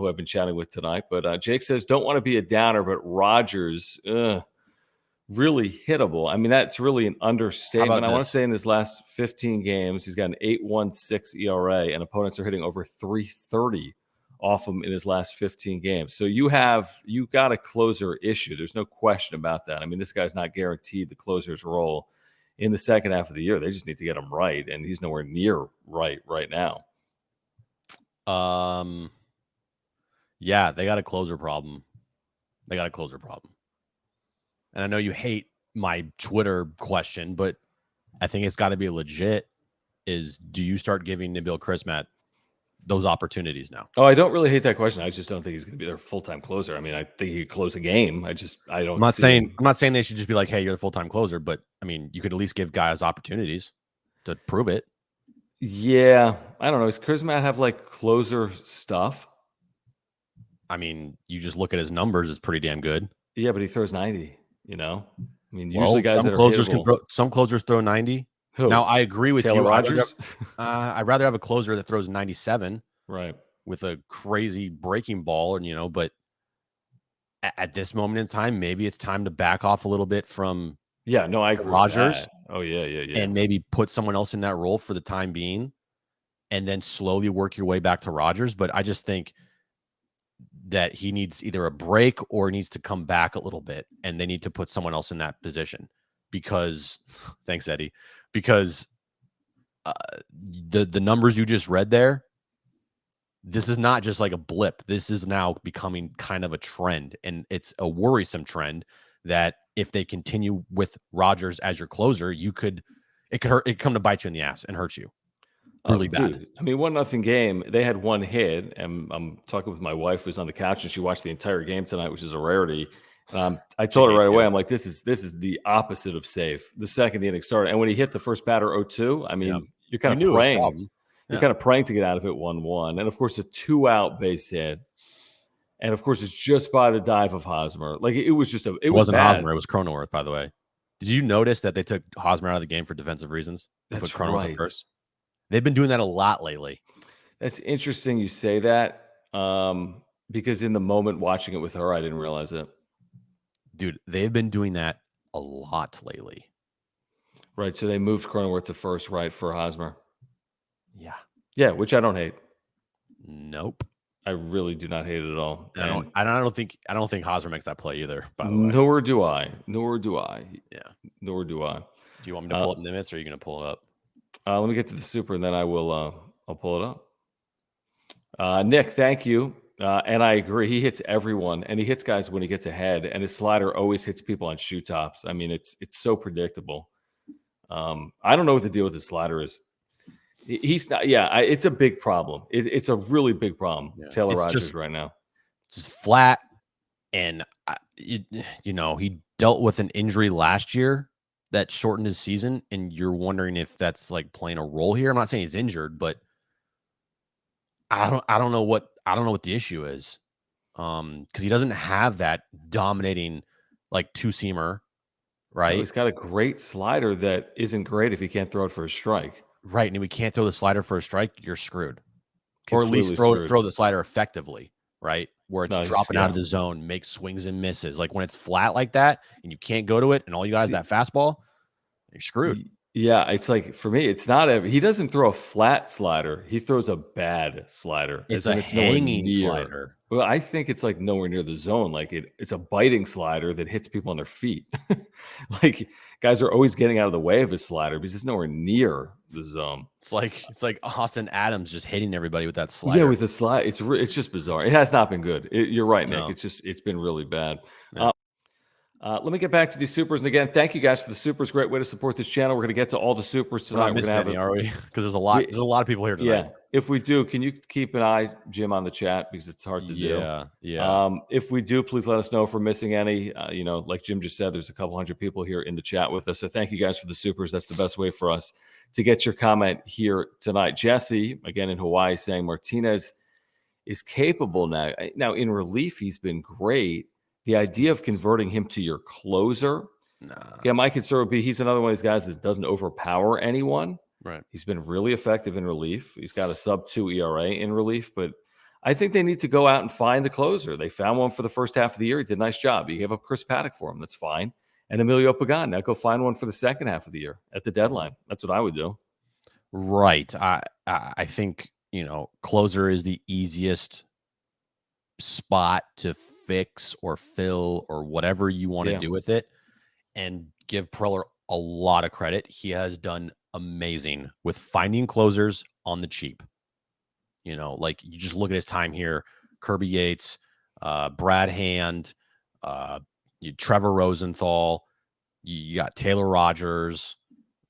who I've been chatting with tonight. But Jake says, don't want to be a downer, but Rogers, really hittable. I mean, that's really an understatement. I want to say in his last 15 games, he's got an 8.16 ERA, and opponents are hitting over 330 off him in his last 15 games. So you got a closer issue. There's no question about that. I mean, this guy's not guaranteed the closer's role in the second half of the year. They just need to get him right, and he's nowhere near right now. Yeah, they got a closer problem. And I know you hate my Twitter question, but I think it's got to be legit. Do you start giving Nabil Crismatt those opportunities now? Oh, I don't really hate that question. I just don't think he's going to be their full-time closer. I mean, I think he could close a game. I don't. I'm not saying they should just be like, hey, you're the full-time closer, but I mean, you could at least give guys opportunities to prove it. Yeah, I don't know. Does Crismatt have like closer stuff? I mean, you just look at his numbers; it's pretty damn good. Yeah, but he throws 90. I mean, usually guys some closers throw 90. Who? Now, I agree with Taylor you. Rogers? I'd rather have a closer that throws 97, right, with a crazy breaking ball, and but at this moment in time, maybe it's time to back off a little bit from I agree Rogers. With that. Oh yeah, and maybe put someone else in that role for the time being, and then slowly work your way back to Rogers. But I just think that he needs either a break or needs to come back a little bit, and they need to put someone else in that position because thanks, Eddie, because the numbers you just read there, this is not just like a blip. This is now becoming kind of a trend, and it's a worrisome trend that if they continue with Rogers as your closer, it could come to bite you in the ass and hurt you. Really bad. Dude, I mean, 1-0 game. They had one hit, and I'm talking with my wife who's on the couch, and she watched the entire game tonight, which is a rarity. I told her right away, I'm like, this is the opposite of safe. The second the inning started, and when he hit the first batter 0-2, I mean, you're kind of praying. You're kind of praying to get out of it 1-1, and of course, a 2-out base hit, and of course, it's just by the dive of Hosmer. Like it was just it wasn't bad. Hosmer, it was Cronenworth, by the way. Did you notice that they took Hosmer out of the game for defensive reasons? They put Cronenworth at first. They've been doing that a lot lately. That's interesting you say that, because in the moment watching it with her, I didn't realize it. Dude, they've been doing that a lot lately. Right, so they moved Cronenworth to first, right, for Hosmer. Yeah, which I don't hate. Nope, I really do not hate it at all. I don't think Hosmer makes that play either. By the way, nor do I. Yeah, nor do I. Do you want me to pull up Nimitz, or are you going to pull it up? Let me get to the super, and then I will. I'll pull it up. Nick, thank you. And I agree. He hits everyone, and he hits guys when he gets ahead. And his slider always hits people on shoe tops. I mean, it's so predictable. I don't know what the deal with his slider is. He's not. Yeah, it's a big problem. It's a really big problem. Yeah. Taylor Rogers right now. It's just flat, and he dealt with an injury last year that shortened his season, and you're wondering if that's like playing a role here. I'm not saying he's injured, but I don't know what the issue is, because he doesn't have that dominating like two-seamer, right? He's got a great slider that isn't great if he can't throw it for a strike. Right, and if we can't throw the slider for a strike, you're screwed. Or at least throw the slider effectively, right? Where it's dropping out of the zone, make swings and misses. Like when it's flat like that and you can't go to it, and all you got is that fastball, you're screwed. Yeah, it's like, for me, it's not he doesn't throw a flat slider. He throws a bad slider. It's a hanging slider. Well, I think it's like nowhere near the zone. Like it's a biting slider that hits people on their feet. Like guys are always getting out of the way of his slider because it's nowhere near the zone. It's like Austin Adams just hitting everybody with that slider. Yeah, with the slide. It's just bizarre. It has not been good. You're right, Nick. No. It's been really bad. Yeah. Let me get back to these supers. And again, thank you guys for the supers. Great way to support this channel. We're going to get to all the supers tonight. We're going to have any, are we? Because there's a lot of people here tonight. Yeah. If we do, can you keep an eye, Jim, on the chat, because it's hard to do. Yeah. If we do, please let us know if we're missing any. Like Jim just said, there's a couple hundred people here in the chat with us. So thank you guys for the supers. That's the best way for us to get your comment here tonight. Jesse, again in Hawaii, saying Martinez is capable now. Now in relief, he's been great. The idea of converting him to your closer, my concern would be he's another one of these guys that doesn't overpower anyone. Right. He's been really effective in relief. He's got a sub-2 ERA in relief, but I think they need to go out and find the closer. They found one for the first half of the year. He did a nice job. You gave up Chris Paddock for him. That's fine. And Emilio Pagan. Now go find one for the second half of the year at the deadline. That's what I would do. Right. I think, closer is the easiest spot to fix or fill or whatever you want to do with it, and give Preller a lot of credit. He has done amazing with finding closers on the cheap. Like you just look at his time here, Kirby Yates, Brad Hand, Trevor Rosenthal, you got Taylor Rogers.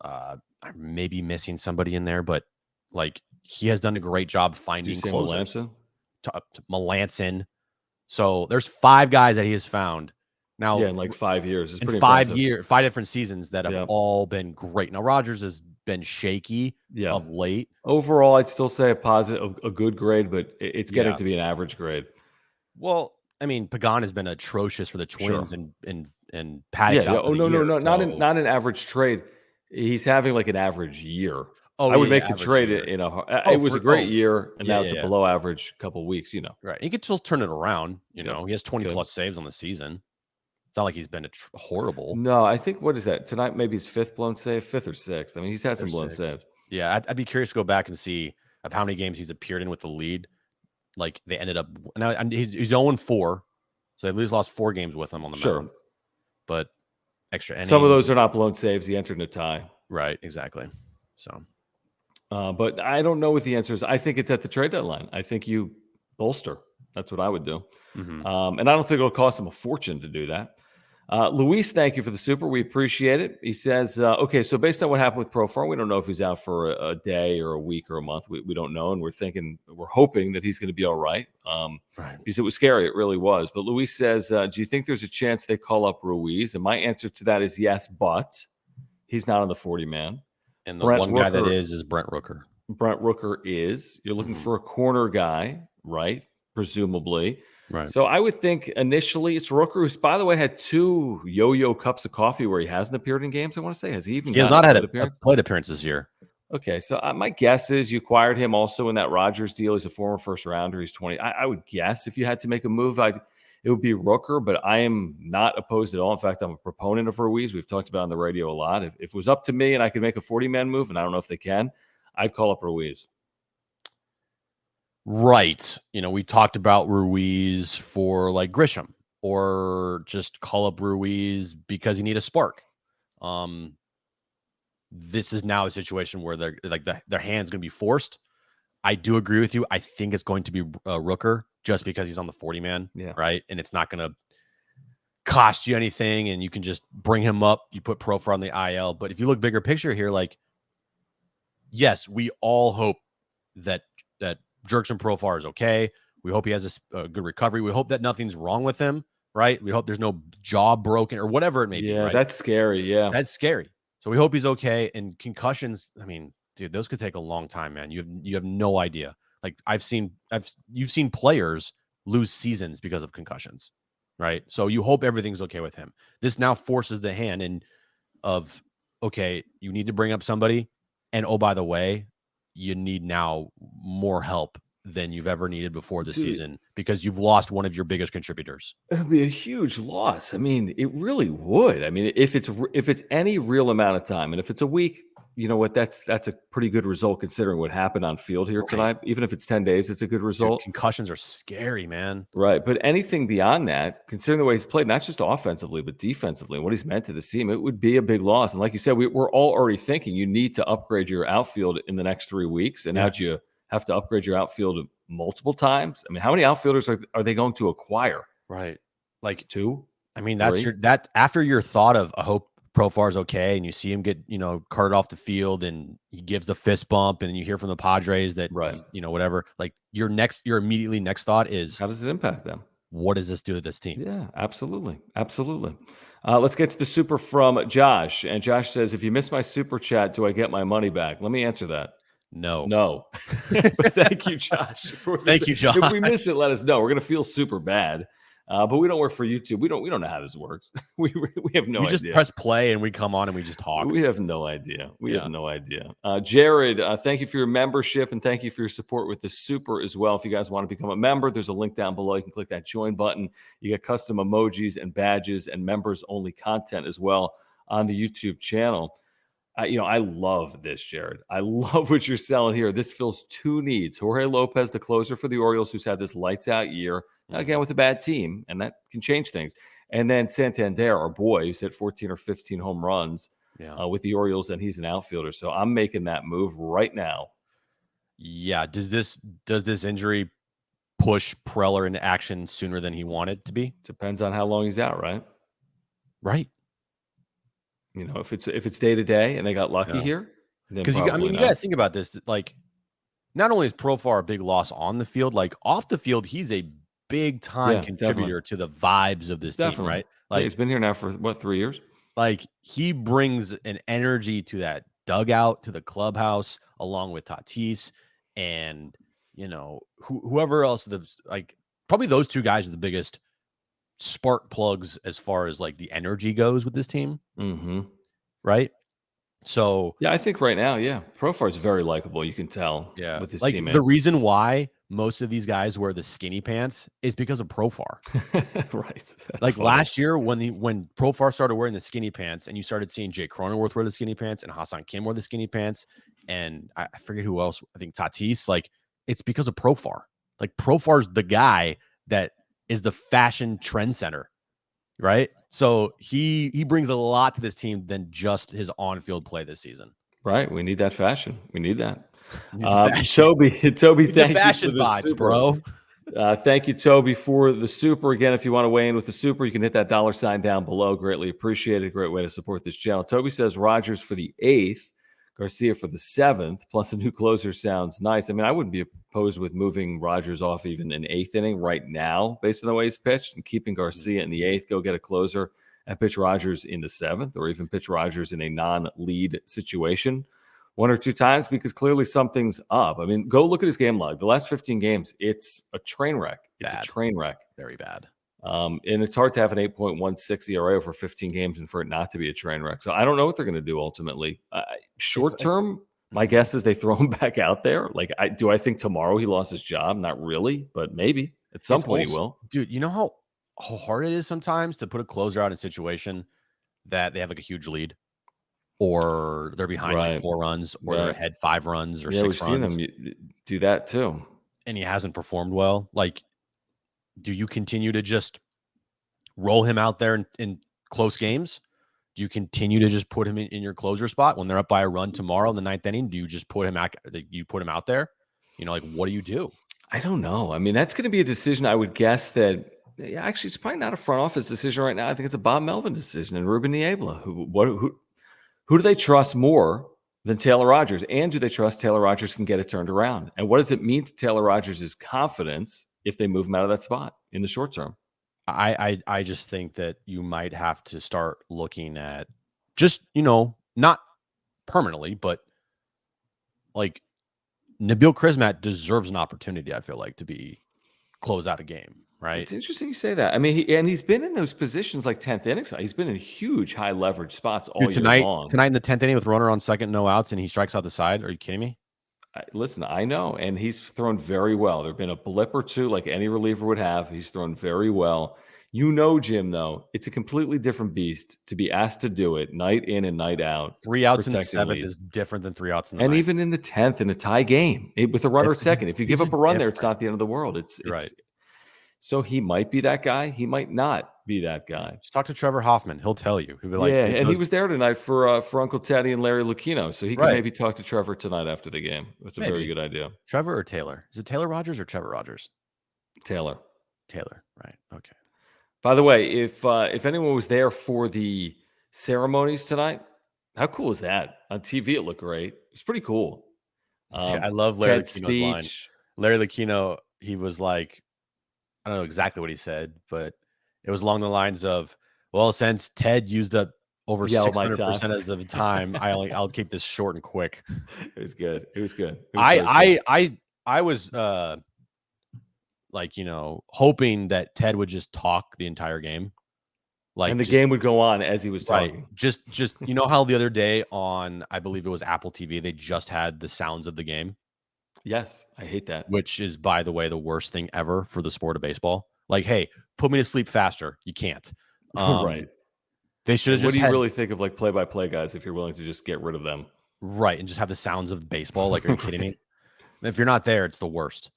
I may be missing somebody in there, but like he has done a great job finding closers. Melanson. So there's 5 guys that he has found now. Yeah, in like 5 years. It's in pretty 5 impressive. years, 5 different seasons that have all been great. Now Rogers has been shaky of late. Overall, I'd still say a positive, a good grade, but it's getting to be an average grade. Well, I mean, Pagan has been atrocious for the Twins and Paddock's out. Oh, no, not an average trade. He's having like an average year. Oh, I would make the trade in a. It was a great year, and now it's a below average couple weeks. Right? He could still turn it around. He has 20 plus saves on the season. It's not like he's been horrible. No, I think what is that tonight? Maybe his 5th blown save, 5th or 6th. I mean, he's had some blown saves. Yeah, I'd be curious to go back and see of how many games he's appeared in with the lead. Like they ended up now, he's 0-4, so they at least lost 4 games with him on the mound. But extra innings. Some of those are not blown saves. He entered in a tie. Right, exactly. So, but I don't know what the answer is. I think it's at the trade deadline. I think you bolster. That's what I would do. And I don't think it'll cost him a fortune to do that. Luis, thank you for the super. We appreciate it. He says, okay, so based on what happened with Profar, we don't know if he's out for a day or a week or a month. We don't know, and we're hoping that he's going to be all right. Because it was scary. It really was. But Luis says, do you think there's a chance they call up Ruiz? And my answer to that is yes, but he's not on the 40-man. And the one guy that is Brent Rooker. Brent Rooker is. You're looking for a corner guy, right? Presumably. Right. So I would think initially it's Rooker, who's, by the way, had 2 yo-yo cups of coffee where he hasn't appeared in games. I want to say, has he even? He has not had a plate appearance this year. Okay, so my guess is you acquired him also in that Rogers deal. He's a former first rounder. He's 20. I would guess if you had to make a move, it would be Rooker, but I am not opposed at all. In fact, I'm a proponent of Ruiz. We've talked about it on the radio a lot. If it was up to me and I could make a 40-man move, and I don't know if they can, I'd call up Ruiz. Right. We talked about Ruiz for like Grisham, or just call up Ruiz because you need a spark. This is now a situation where they're like their hand's going to be forced. I do agree with you. I think it's going to be Rooker just because he's on the 40-man. Right. And it's not going to cost you anything. And you can just bring him up. You put Profar on the IL. But if you look bigger picture here, like, yes, we all hope that Jurickson Profar is okay. We hope he has a good recovery. We hope that nothing's wrong with him, right? We hope there's no jaw broken or whatever it may be. Right? That's scary. Yeah, that's scary. So we hope he's okay. And concussions, I mean, dude, those could take a long time, man. You have no idea. Like you've seen players lose seasons because of concussions, right? So you hope everything's okay with him. This now forces the hand of, okay, you need to bring up somebody, and oh, by the way, you need now more help than you've ever needed before this season because you've lost one of your biggest contributors. It would be a huge loss. I mean, it really would. I mean, if it's any real amount of time, and if it's a week, you know what? That's a pretty good result considering what happened on field here tonight. Even if it's 10 days, it's a good result. Dude, concussions are scary, man. Right. But anything beyond that, considering the way he's played, not just offensively, but defensively, and what he's meant to the team, it would be a big loss. And like you said, we're all already thinking you need to upgrade your outfield in the next 3 weeks. And now you have to upgrade your outfield multiple times. I mean, how many outfielders are they going to acquire? Right. Like 2? I mean, that's after your thought of, I hope Profar's okay, and you see him get, carted off the field, and he gives the fist bump, and then you hear from the Padres that, whatever. Like your immediately next thought is, how does it impact them? What does this do to this team? Yeah, absolutely. Let's get to the super from Josh. And Josh says, if you miss my super chat, do I get my money back? Let me answer that. No. But thank you, Josh. Thank you, Josh. If we miss it, let us know. We're going to feel super bad. But we don't work for YouTube. We don't know how this works. we have no idea. We just press play and we come on and we just talk. We have no idea. We have no idea. Jared, thank you for your membership and thank you for your support with the Super as well. If you guys want to become a member, there's a link down below. You can click that join button. You get custom emojis and badges and members only content as well on the YouTube channel. I love this, Jared. I love what you're selling here. This fills two needs. Jorge Lopez, the closer for the Orioles, who's had this lights out year, again, with a bad team, and that can change things. And then Santander, our boy, who's hit 14 or 15 home runs with the Orioles, and he's an outfielder. So I'm making that move right now. Yeah. Does this injury push Preller into action sooner than he wanted to be? Depends on how long he's out, right? Right. If it's day to day and they got lucky here, because you got to think about this. Like, not only is Profar a big loss on the field, like off the field, he's a big time contributor to the vibes of this team, right? Like he's been here now for 3 years. Like he brings an energy to that dugout, to the clubhouse, along with Tatis and whoever else. Probably those two guys are the biggest spark plugs as far as like the energy goes with this team. Right. So I think right now, Profar is very likable. You can tell with his teammates. The reason why most of these guys wear the skinny pants is because of Profar. Right. That's funny. Last year when Profar started wearing the skinny pants and you started seeing Jake Cronenworth wear the skinny pants and Ha-Seong Kim wear the skinny pants and I forget who else, I think Tatis, like it's because of Profar. Like Profar's the guy that is the fashion trend center, right? So he brings a lot to this team than just his on-field play this season. Right. We need that fashion. We need that. Toby, thank you for the vibes, super. Bro. Thank you, Toby, for the super. Again, if you want to weigh in with the super, you can hit that $sign down below. Greatly appreciated. Great way to support this channel. Toby says Rogers for the 8th, Garcia for the 7th, plus a new closer sounds nice. I mean, I wouldn't be opposed with moving Rogers off even an 8th inning right now, based on the way he's pitched, and keeping Garcia in the 8th, go get a closer and pitch Rogers in the 7th, or even pitch Rogers in a non-lead situation 1 or 2 times, because clearly something's up. I mean, go look at his game log. The last 15 games, it's a train wreck. It's a train wreck. Very bad. And it's hard to have an 8.16 ERA over 15 games and for it not to be a train wreck. So I don't know what they're going to do ultimately. Short term, my guess is they throw him back out there. Like, do I think tomorrow he lost his job? Not really, but maybe at some point he will. Dude, you know how hard it is sometimes to put a closer out in a situation that they have like a huge lead, or they're behind like 4 runs, or they're ahead 5 runs or 6 runs. We've seen him do that too, and he hasn't performed well. Like, do you continue to just roll him out there in close games? Do you continue to just put him in your closer spot when they're up by a run tomorrow in the 9th inning? Do you just put him out there? Like, what do you do? I don't know. I mean, that's going to be a decision. I would guess that actually it's probably not a front office decision right now. I think it's a Bob Melvin decision and Ruben Niebla. Who do they trust more than Taylor Rogers? And do they trust Taylor Rogers can get it turned around? And what does it mean to Taylor Rogers' confidence if they move him out of that spot in the short term? I just think that you might have to start looking at just, not permanently, but like Nabil Krismat deserves an opportunity, I feel like, to close out a game, right? It's interesting you say that. I mean, he's been in those positions like 10th inning. He's been in huge high leverage spots all year long. Tonight in the 10th inning with runner on second, no outs, and he strikes out the side. Are you kidding me? Listen, I know, and he's thrown very well. There've been a blip or two like any reliever would have. He's thrown very well. Jim, though, it's a completely different beast to be asked to do it night in and night out. 3 outs in the 7th is different than 3 outs in the 9th. And even in the 10th in a tie game with a runner at second. If you give up a run there, it's not the end of the world. It's right. So he might be that guy. He might not be that guy. Just talk to Trevor Hoffman. He'll tell you. He'll be like, and he was there tonight for Uncle Teddy and Larry Lucchino. So he can maybe talk to Trevor tonight after the game. That's a very good idea. Trevor or Taylor? Is it Taylor Rogers or Trevor Rogers? Taylor. Right. Okay. By the way, if anyone was there for the ceremonies tonight, how cool is that? On TV, it looked great. It's pretty cool. I love Larry Lucchino's line. Larry Lucchino, he was like, I don't know exactly what he said, but it was along the lines of, well, since Ted used up over 600% of the time, I'll keep this short and quick. It was good. I was like, hoping that Ted would just talk the entire game. Like, and the game would go on as he was talking. Right. Just how the other day on, I believe it was Apple TV, they just had the sounds of the game. Yes, I hate that. Which is, by the way, the worst thing ever for the sport of baseball. Like, hey, put me to sleep faster. You can't. Right. They should have just. What do you really think of like play-by-play guys if you're willing to just get rid of them? Right, and just have the sounds of baseball. Like, are you kidding me? If you're not there, it's the worst.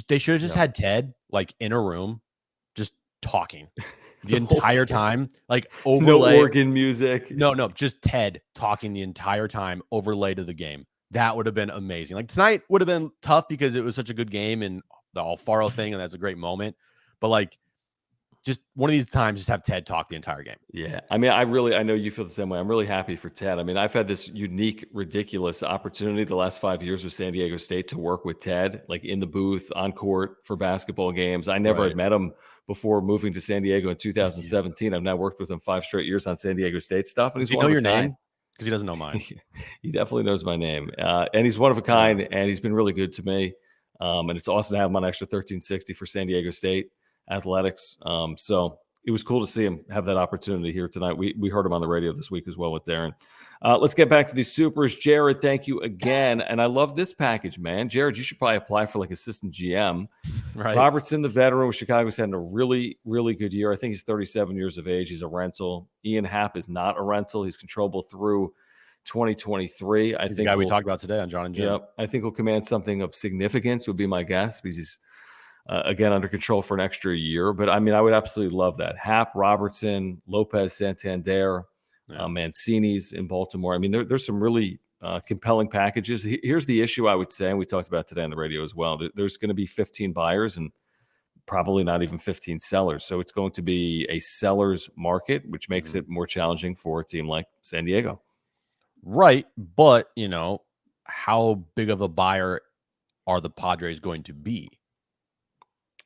They should have just had Ted like in a room, just talking the entire time, like overlay. No organ music. No, just Ted talking the entire time, overlay to the game. That would have been amazing. Like, tonight would have been tough because it was such a good game and the Alfaro thing, and that's a great moment. But like, just one of these times, just have Ted talk the entire game. Yeah. I mean, I know you feel the same way. I'm really happy for Ted. I mean, I've had this unique, ridiculous opportunity the last 5 years with San Diego State to work with Ted, like in the booth, on court for basketball games. I never had met him before moving to San Diego in 2017. I've now worked with him 5 straight years on San Diego State stuff. And he's one of a kind. Does he know your name? Because he doesn't know mine. He definitely knows my name. And he's one of a kind, and he's been really good to me. And it's awesome to have him on Extra 1360 for San Diego State athletics. So it was cool to see him have that opportunity here tonight. We heard him on the radio this week as well with Darren. Let's get back to these supers. Jared, thank you again. And I love this package, man. Jared, you should probably apply for like assistant GM. Right. Robertson, the veteran with Chicago's having a really, really good year. I think he's 37 years of age. He's a rental. Ian Happ is not a rental. He's controllable through 2023. He's the guy we talked about today on John and Jim. Yep. I think he'll command something of significance, would be my guess, because he's again under control for an extra year. But I mean, I would absolutely love that. Happ, Robertson, Lopez, Santander, Mancini's in Baltimore. I mean, there's some really compelling packages. Here's the issue, I would say, and we talked about today on the radio as well. There's going to be 15 buyers and probably not even 15 sellers. So it's going to be a seller's market, which makes it more challenging for a team like San Diego. Right. But, how big of a buyer are the Padres going to be?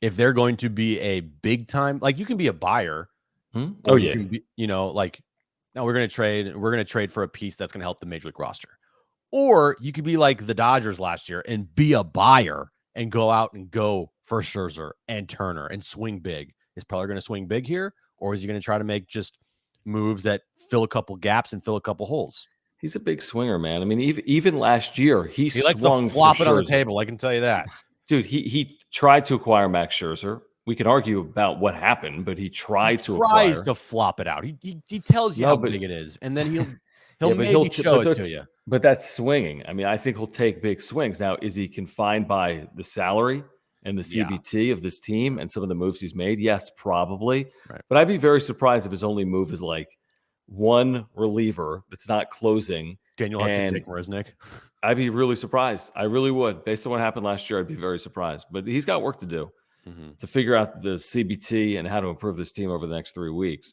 If they're going to be a big time, like, you can be a buyer. Oh, yeah. You can be, like, no, we're going to trade for a piece that's going to help the major league roster. Or you could be like the Dodgers last year and be a buyer and go out and go for Scherzer and Turner and swing big. Is Preller going to swing big here? Or is he going to try to make just moves that fill a couple gaps and fill a couple holes? He's a big swinger, man. I mean, even last year, he likes to flop it on the table. I can tell you that. Dude, he tried to acquire Max Scherzer. We can argue about what happened, but he tries to flop it out. He tells you how big it is, and then he'll maybe show it to you. But that's swinging. I mean, I think he'll take big swings. Now, is he confined by the salary and the CBT of this team and some of the moves he's made? Yes, probably. Right. But I'd be very surprised if his only move is like one reliever that's not closing. Daniel Hudson, Jake Marisnick. I'd be really surprised. I really would. Based on what happened last year, I'd be very surprised. But he's got work to do to figure out the CBT and how to improve this team over the next 3 weeks.